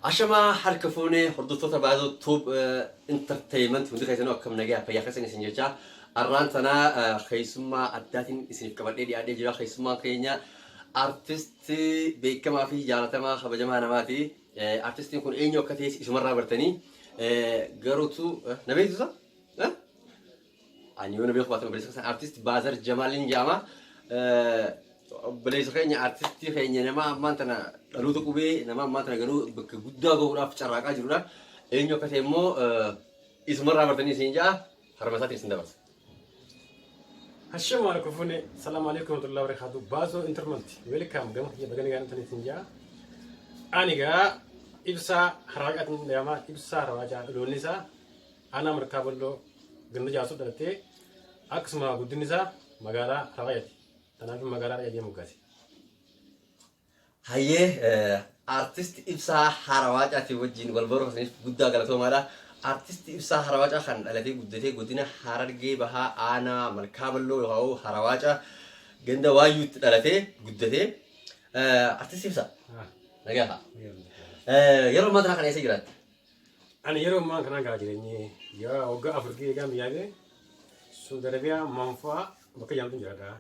عشما حركفوني حردوتو تبعو توب انترتينمنت ودي خيسنو كم نجا فيا خيسن سنجتا الرانتنا خيسما أداتين اسنيف كبردي دي أدي جرا خيسما كينيا artist beekama fi jaalatamaa kabajamaa namaati artistiin kun eenyu akka ta'es isumarraa bartanii garuutu na beektusa ani yoo na beeku baatama bilisaan artist Baazar Jamaalin jedhama bilisaan keenya artistii keenya nama ammaan tana dhaloota qubee nama ammaan tana garuu bakka guddaa gahuudhaaf carraaqaa jirudha eenyu akka ta'e immoo isumarraa bartanii isin jedha harmasaatiin isin dabarsa. السلام عليكم فوني السلام عليكم ورحمة الله وبركاته بازو انترمنت ويلكم جم يبغى نيجي نتني تنجا أنا جا إبسا حركات نياما إبسا رواجا لونيسا أنا مركب له جند جاسو دلتي أكسما قدنيسا مغالا رواجتي أنا في مغالا رواجي مغاسي هاي artist إبسا حرواجا تيوجين والبرو حسين قدّا قالتو مالا artist إبسا حرواجا خان التي قدّتي قدّينا حررجي بها أنا مركبلو هاو حرواجا جندا وايوت التي قدّتي artist إبسا نجاها يروم ما تنا خنيسة جرات أنا يروم ما كنا قاعدين يا وقع أفريقيا كم يابي سوداربيا منفعة بقى يامتون جرادا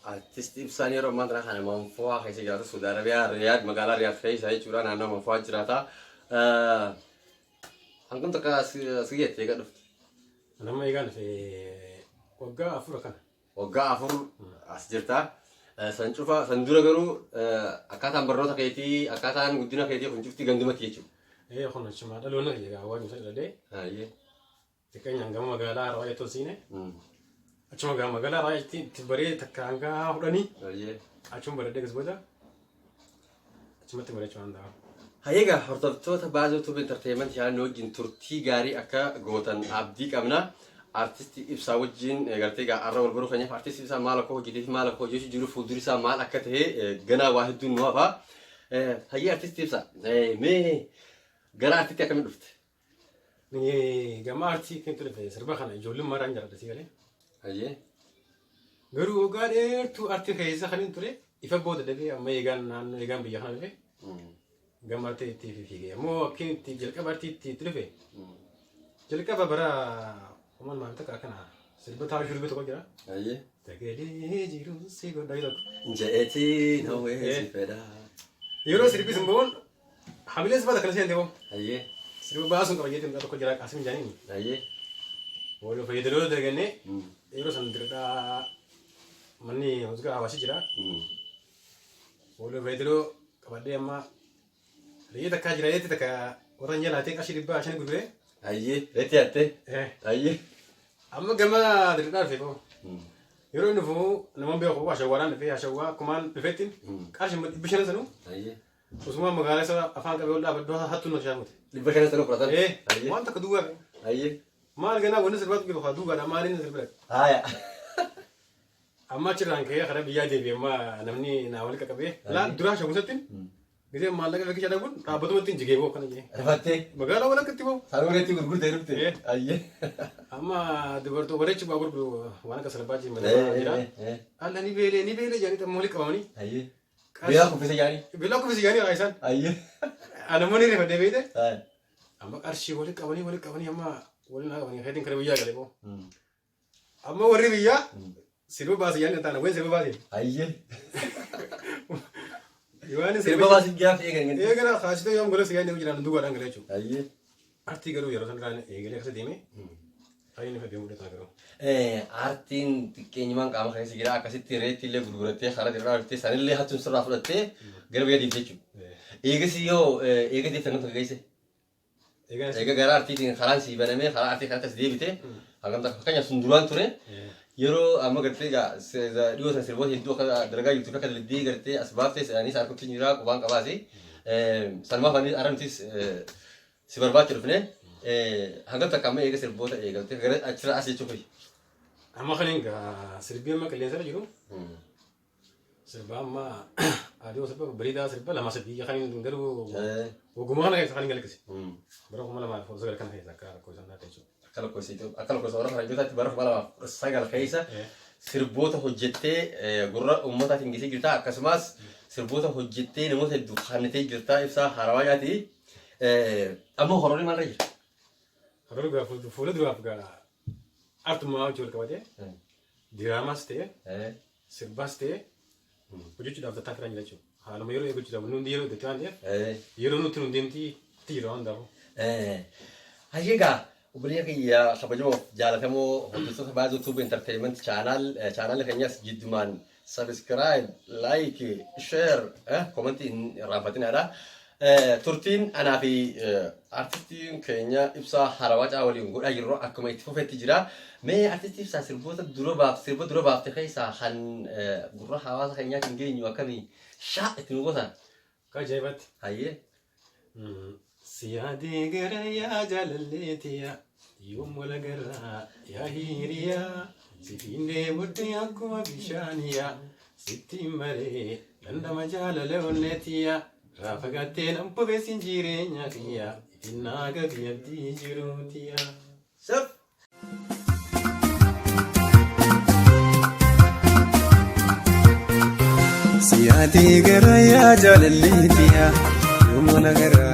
artist إبسا يروم ما تنا خنيسة منفعة خيسة جرات سوداربيا رياض مقالة رياض خيسة هاي شورا نانا منفعة جراتا هنكون تكا سيجت يا كده أنا ما يقال في وقع أفريقيا وقع أفر أسجرتا سنشوفها سندورة قالوا أكاتان برنوتا كيتي أكاتان قدنا كيتي كنشوفتي جندمة كيتشو إيه خلنا نشمع ده لونه يجا أول مثلا ده هاي تكين ينعم مقالة رواية توسينه أشوف مقالة رواية تبري تكانغا هوراني هاي أشوف برده كسبودا أشوف تبري شوان ده هايجا هرتبتو تبعزو تو بنترتينمنت يعني نوجين تورتي غاري أكا غوتن عبدي كامنا artist إبسا وجين غرتيجا أرى والبرو خنيا artist إبسا مالكو جديد مالكو جوش جرو فودريسا مال أكته جنا واحد دون نوافا هاي artist إبسا مي غرا artist كم دفت نيجي جماعتي كنت في سربا خنا جولم ما رانجر ده سيجالي هاي غرو غادر تو artist كيسا خلين تري يفبود ده بيه ما يجان نان يجان بيه خنا بيه جماعتي تي في فيجي مو كنت جلك بارتي تي تري جلك بابرا ومن ما بتك أكنا سربا تاج شربة تقول جرا هاي تقولي جيرو سيقول دايلوك جاتي نوي سفدا يورو سربي سمبون حمله سبا تكلم سيندي بوم هاي سربا باسون كم جيتم تقول جرا كاسم جانين هاي ولو في دلو درجني يورو سندردا مني هزكا هواشي جرا ولو في دلو كبدي أما ليه تكا جرا يتي تكا ورانيا لاتين أشي ربا عشان يقولوا هاي رتي أتى هاي أما جماعة دردا في بوم يورو نفو نمان بيأخذ عشواران في عشوا كمان بفتين كاش بيشنا سنو هاي وسمع مقالة سوا أفهم كبير لا بدو هاتو نشامت لبكرة سنو برادر إيه ما أنت كدوها هاي ما لقينا ونس الوقت كده خدوها أنا ما لين نزل بلد هاي أما ترى كي خرب بيجي بي ما نمني ناولك كبير لا دراش وسطين كده ما لقى فيك جدا بقول رابطه متين جيجي بو كنا جي رفتي مقالة ولا كتبوا سالوريتي غرغر ديربتي هاي أما دبرتو وريتش باقول بلو وانا كسر باجي مدرسة جيران الله نبيله يعني تمولك كماني هاي بيلاكو في سجاني بيلاكو في سجاني رايسان هاي أنا ماني رفع دبيته هاي أما أرشي ولك كماني أما ولنا كماني هيدين كره بيجا كله أما وري بيجا سيرو باسي يعني تانا وين سيرو باسي هاي يواني سيربا باسي جاف إيه كان إيه كنا خاشته يوم قلنا سيجاني وجينا ندوغا نانغلي شو هاي أرتي كرو يروسان كان إيه كله كسر ديمي هاي نفهم بيوم ده كرو artiin keenyumaan qaama keessa jira akkasitti reetti illee gurgurattee karaa irraa artee sanillee hattuun sirraa fudhattee gara biyya diif jechuudha. Eegas yoo eega deeffannu tokko geesse. Eega gara artiitiin karaan sii banamee karaa artii kanatti as deebite hangam takka fakkeenyaaf sun duraan ture yeroo amma gartee dhiyoo sana sirboota hedduu akka dalagaa jirtu akka dalagdee gartee as baaftee isaanii isaa harkutti jira qubaan qabaase sanumaaf ani aramtis si barbaacha dhufne hangam takka amma eega sirboota eegaltee gara achirraa as jechuuf. أما خلينا سربيا ما كلين سر جرو سربا ما أديو سربا بريدا سربا لما سبي خلينا نقولوا وجمعنا كيس خلينا نقول كذي برا كمان لما فوز كان هي ذكر كويس أنا تيجو أكل كويس أكل كويس أروح رجعت تبرف بلا سايق الخيسة sirboota hojjettee gurra uummatatiin gisee jirta akkasumas sirboota hojjettee namoota hedduu kannatee jirta ibsaa harawaa jaati amma hororii maalirra jira? Hororii gaafa fuula duraaf gaa artumaa hojii wal qabatee diraamaas ta'e sirbaas ta'e hojjechuudhaaf tattaa firan jira jechuudha. Haaluma yeroo eeggachuudhaaf nuti yeroo itti waan ta'eef yeroo nuti nu deemtii jira waan ta'uuf. Hayyeegaa obboleeyya kiyya kabajamoo jaallatamoo hordoftoota baay'ee YouTube Entertainment chaanaal keenyas jiddumaan subscribe, like, share, comment hin irraanfatinaadha. Turtiin anaa fi artistiin keenya ibsaa harawaa waliin godhaa jirru akkuma itti fufetti jira. Mee artistii ibsaa sirba dura baafte keessaa kan gurra hawaasa keenyaatiin geenyu akkamii shaa itti nu gosa? Kaajaa'ibaatti. Hayyee. Siyaadee gara yaa jaalalleetiya yoom wala gara yaa hiriya sifiinee buddee akkuma bishaaniya sittiin maree dandama jaalala onneetiya raafagattee nampobeessin jireenya kiyya ifinnaa gabiyabdii jiruutiya. Siyaadee gara yaa jaalalleetiya yoom wala gara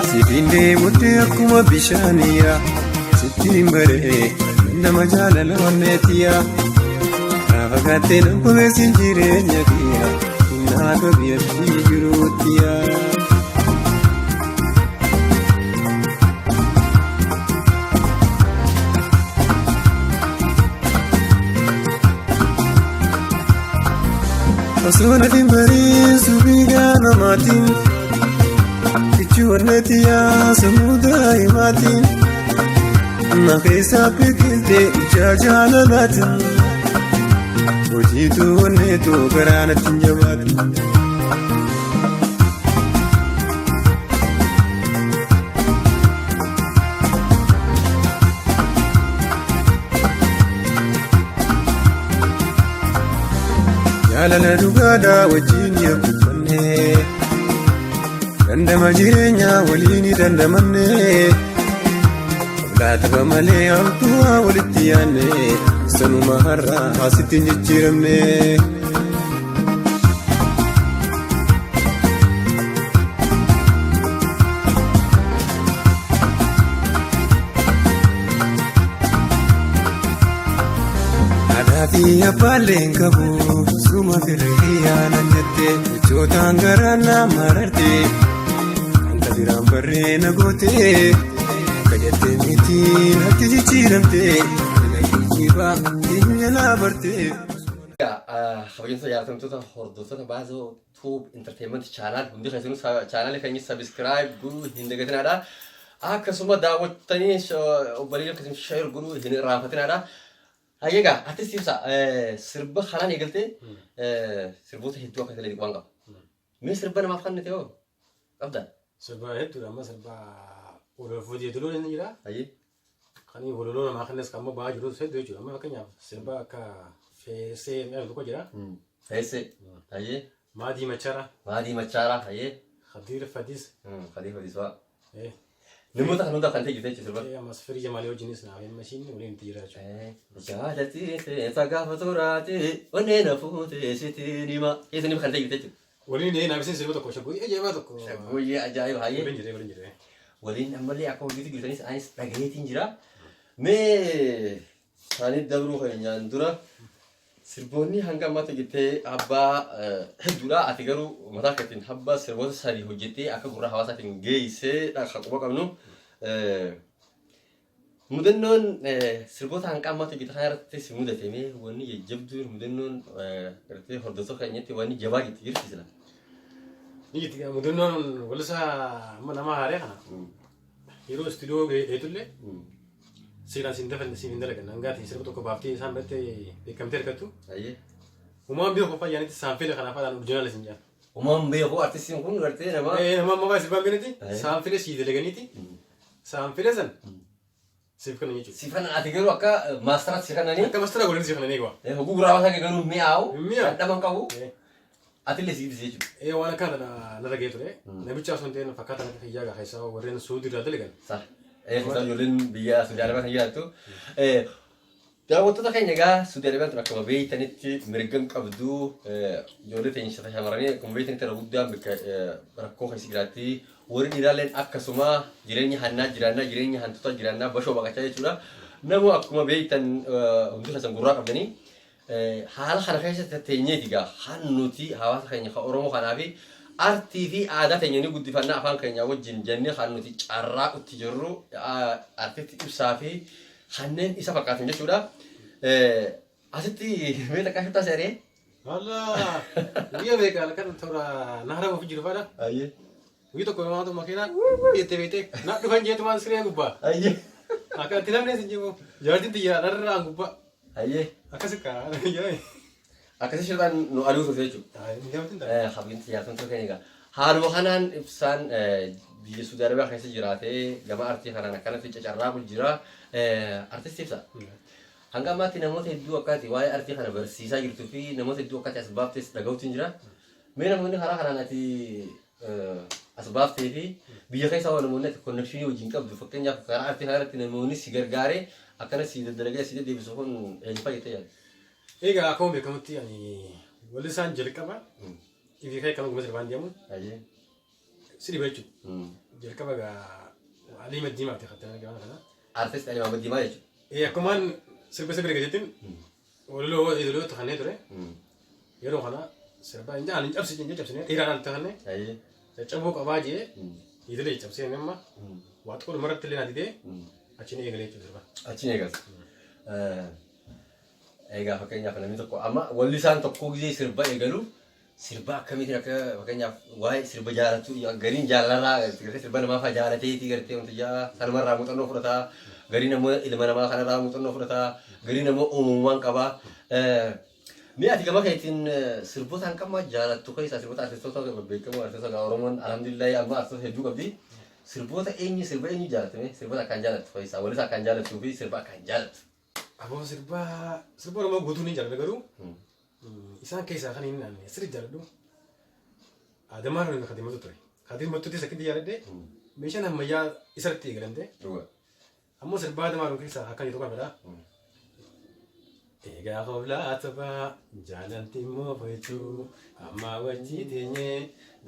sifiinee buddee akkuma bishaaniya sittiin maree nama jaalala onneetiya raafagattee nampobeessin jireenya kiyya ifinnaa gabiyabdii jiruutiya. Osoo natiin bareesu biigaa namaatiin Ijoolleetiya sammuu daa'imaatiin na keessaa biqiltee ija jaalalaatiin hojiitu onneetoo garaa natti hin jabaatin. Jaalala dhugaadhaa wajjin yakkufannee dandama jireenya waliin dandamanne laataba malee hamtuwaa walitti yaanne sanuma har'aa asitti hin jijjiiramne. Aadaa fi abbaalleen qabu suma firree yaanan jettee michootaan garaa naa marartee. Biraan barree na gootee akka jettee miti natti jijjiiramtee jijjiirraa eenyu jalaa bartee. Kabajamtoota jaallatamtoota hordoftoota baay'ee YouTube Entertainment chaanaal hundi keessanuu chaanaal keenya subscribe godhuu hin dagatinaadha. Akkasuma daawwattanii obboleeyyan akkasuma share godhuu hin irraanfatinaadha. Hayyeegaa artistii ibsaa sirba kanaan eegaltee sirboota hedduu akka ta'e waan qaba. Mee sirba namaaf kan ta'e hoo qabdaa? Sirba hedduudha amma sirba walof hojii tuluu ni jira. Kan waloloo namaa kanas kan amma ba'aa jiru hedduu jechuudha. Amma fakkeenyaaf sirba akka feesee mi'a tokko jira. Feesee. Hayyee. Maadii Macharaa. Maadii Macharaa. Hayyee. Khadiir Fadis. Khadiir Fadis waa. Namoota kan hundaa kan ta'e jirte sirba. Ammas firii Jamaalee wajjinis naa mashiin waliin itti jira jechuudha. Jaalatti seensa gaafa turaate onnee na fuute sitti nima. Eesanii kan ta'e jirte jechuudha. Waliin naabisin sirba tokko shaggooyyee ajaa'ibaa tokko. Shaggooyyee ajaa'iba hayyee. Waliin jiree. Waliin ammallee akka hojjetu jirtanis anis dhagayeetiin jira. Mee isaanii dabruu keenyaan dura sirboonni hanga ammaatti hojjettee abbaa hedduudha. Ati garuu mataa keetiin abbaa sirboota sadii hojjettee akka gurra hawaasaatiin geessee akka quba qabnu. Mudannoon sirboota hanga ammaatti hojjette kana irratti si mudatee wanni jajjabduun mudannoon hordoftoota keenyatti wanni jabaa jirti sila. Niyiti mudannoon walisaa amma nama haaree kana yeroo istuudiyoo geetullee seeraan siin dafan siin dalagan hangaati sirba tokko baaftee isaan biratti beekamtee argattu. Uumaan biyya qofa yaanitti saanfilee kanaaf haadhaan urjinaala siin jaan. Uumaan biyya qofa artistiin kun gartee nama. Nama maqaa sirbaan beekniti saanfilee sii dalaganiiti saanfilee san siif kana jechuudha. Siif kana ati garuu akka maastaraatti siif kananii. Akka maastara godhanii siif kananii eegaa. Hoguu gurraa waasaa garuu mi'aawu. Mi'aawu. Dhaban qabu. Ati siif jechuudha. Waan akkana narra gahee ture. Namicha osoo hin ta'in fakkaatan akka fayyaa gahaa isaa warreen suudii irraa dalagan. Kutaan ijoolleen biyya Suudaan kan jiraattu. daawwattoota keenya egaa Suudi Arabiyaan tun akkuma beeytanitti mirgan qabdu ijoollee teenya shamarranii akkuma beeytanitti irra guddaan bakka rakkoo keessa jiraatti warri dhiiraalleen akkasuma jireenya hannaa jiraannaa jireenya hantuutaa jiraannaa bashoo baqachaa jechuudha namoo akkuma beeytan hundi keessan gurraa qabdanii haala kana keessa teenyeeti egaa hannuti hawaasa keenya kan Oromoo kanaa fi artii fi aadaa teenya ni guddifannaa afaan keenya wajjin jennee hannuti carraa utti jirru artiitti ibsaa fi kanneen isa fakkaatan jechuudha. Asitti meeshaa qaashittaa seeree? Allah, biyya beekaa kan toora naara ofi jiru fadha. Ayyee. Biyya tokko yoo ta'u makiinaa beete beete na dhufan jeetu maan siree gubbaa. Ayyee. Akka itti namni isin jiru jaartiin xiyyaa dharraan gubbaa. Ayyee. Akkas kaa yoo. Akkasii shirtaan nu aduutu jechuudha. Habbiin xiyyaartan tokko egaa. Haaluma kanaan ibsaan biyya Suudi Arabiyaa keessa jiraatee gama artii kanaan akkanatti cacarraa jira. Artistii ibsa. Hanga ammaatti namoota hedduu akkaati waa'ee artii kana barsiisaa jirtuu fi namoota hedduu akkaati as baaftees dhaga'uutu hin jira. Mee namoonni karaa kanaan ati as baaftee fi biyya keessa waan namoonni ati konnekshinii wajjin qabdu fakkeenyaaf karaa artii kana irratti namoonni si gargaaree akkana si daddalagee si deddeebisu kun eenyu fayyadee yaadu? Egaa akkuma beekamutti walli isaan jalqaba ifi kee kan gumasa irraan deemu si dhiba jechuudha. Jalqaba egaa Alii Maddiimaa ta'e kan kana. Artist Ali Muhammad Diimaa jechuudha. Akkumaan sirba sirba gajeetiin waloloo idoloo tuqannee ture. Yeroo kana sirba injaan hin cabsi hin cabsine dhiiraan al tuqannee. Caccaboo qabaa jee idilee cabsee namma waa tokko maratti illee naati dee achiin eegalee jechuudha sirba. Achiin eegas. Egaa fakkeenyaaf namni tokko amma walli isaan tokko gisee sirba eegalu sirba akkamiitiin akka fakkeenyaaf waa'ee sirba jaalatu gariin jaalarraa sirba namaa fa'aa jaalateetii gartee wanti jaa sanumarraa muuxannoo fudhataa garii namoo ilma namaa kanarraa muuxannoo fudhataa garii namoo uumamaan qabaa. Mee ati gama keetiin sirboota hanqammaa jaalattu keessaa sirboota artistoota beekamoo artistoota Oromoon alhamdulillahi amma artistoota hedduu qabdi. Sirboota sirba eenyu jaalatame sirboota akkaan jaalattu keessaa walis akkaan jaalattuu fi sirba akkaan jaalattu. Aboo sirba Oromoo guutuu ni jaalladha garuu isaan keessaa kan inni naannee sirri jaalladhu Adamaa Roonii Khadiimatu ture. Khadiimatu ture sakkitti jaalladhe meeshaan ammayyaa isarratti eegalante. Ammoo sirba Adamaa Roonii keessaa akkan jedhu qabadha. Egaa qoblaa taphaa jaalalti immoo fo'achuu amma wajjii teenyee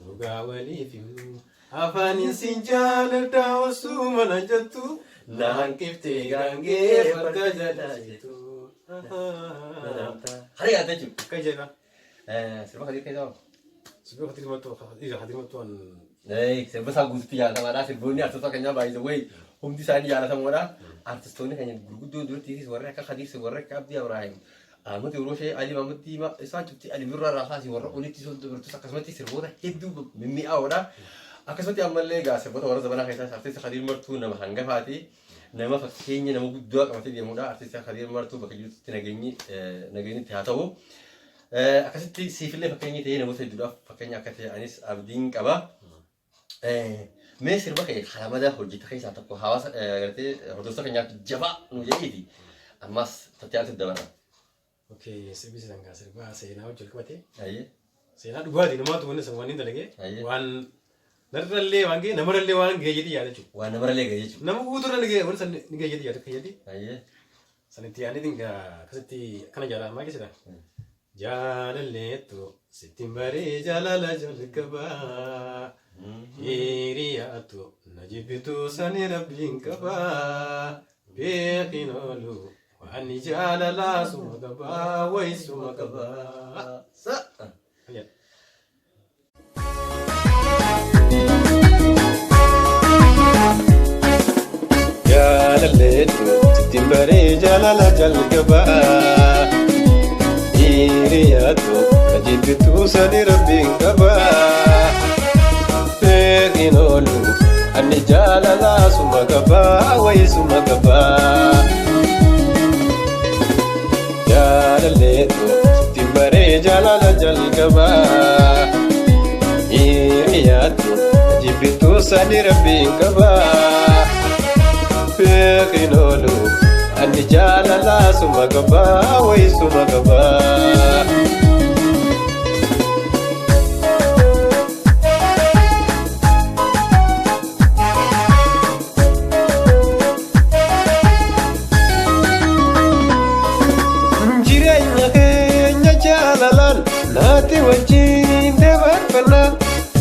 dhugaa waliif himuu afaanin siin jaaladha osoo mana jettu naan qiftee gaangee farda jalaa jettu. Hari yaadda jiru. Akka jedha. Sirba Khadiir keessaa hoo? Sirba Khadiimatu an. Sirba isaa guutuutti jaallatamaadha. Sirboonni artistoota keenyaa baay'ee wayi hundi isaanii jaallatamoodha. Artistoonni keenya gurguddoo durattiisis warri akka Khadiir warri akka Abdii Abrahaim. Ahmad Uroshee Ali Muhammad Diimaa isaan cufti Ali Birraa Raafaasi warra olitti dubartoota akkasumatti sirboota hedduu mimmi'aawudha. Akkasumatti ammallee egaa sirboota warra zamanaa keessaa artisti Khadiir Martuu nama hangafaati. Nama fakkeenya nama guddaa qabatee deemudha. Artisti Khadiir Martuu bakka jirtutti nageenyitti haa ta'u. Akkasitti siifillee fakkeenyi ta'ee namoota hedduudhaaf fakkeenya akka ta'e anis abdiin qaba. Mee sirba kee halamada hojjeta keessaa tokko hawaasa gartee hordoftoota keenyaaf jabaa nu jedhiiti. Ammas tattaalte dabala. Okay, sirbi sangaa sirba seenaa hojii qabate. Ayyee. Seenaa dhugaatii namaatu wanni san wanni dalagee waan narrallee waan ga'e namarallee waan ga'e jedhi yaada jechuudha. Waan namarallee ga'e jechuudha. Nama guutuurra ni ga'e wanni san ni ga'e jedhi yaada kayyadi. Ayyee. Sanitti yaadni akkasitti akkana jaalamaa keessadha. Jaalalleetu sittiin baree jaalala jalqabaa. Hiriyaatu na jibbitu sani rabbiin qabaa. Beekin oolu waan jaalalaa suma qabaa wayi suma qabaa. Jaalalleetu sittiin baree jaalala jalqabaa. Hiriyaatu na jibbitu sani rabbiin qabaa. Beekin oolu ani jaalalaa suma qabaa wayi suma qabaa. Jaalalleetu sittiin baree jaalala jalqabaa. Hiriyaatu na jibbitu sani rabbiin qabaa. Beekin oolu ani jaalalaa suma qabaa wayi suma qabaa.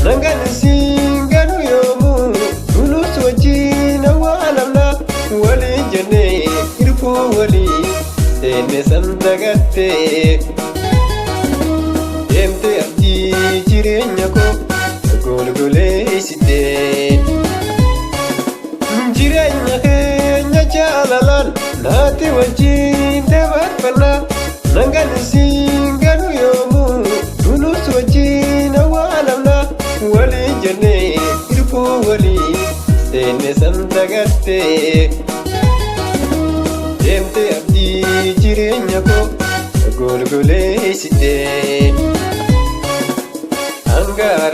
Nangan singanu yomu Tulus wajina walamna Wali jane irfu wali Sene sandagatte Demte abdi jirenya ko Golgole isite Jirenya kenya jalalan Nati wajin debat pala Nangan singanu yomu Tulus wajina walamna Wali jane irfu wali Sene sandagatte Demte abdi jirenya ko Golgole isite Angara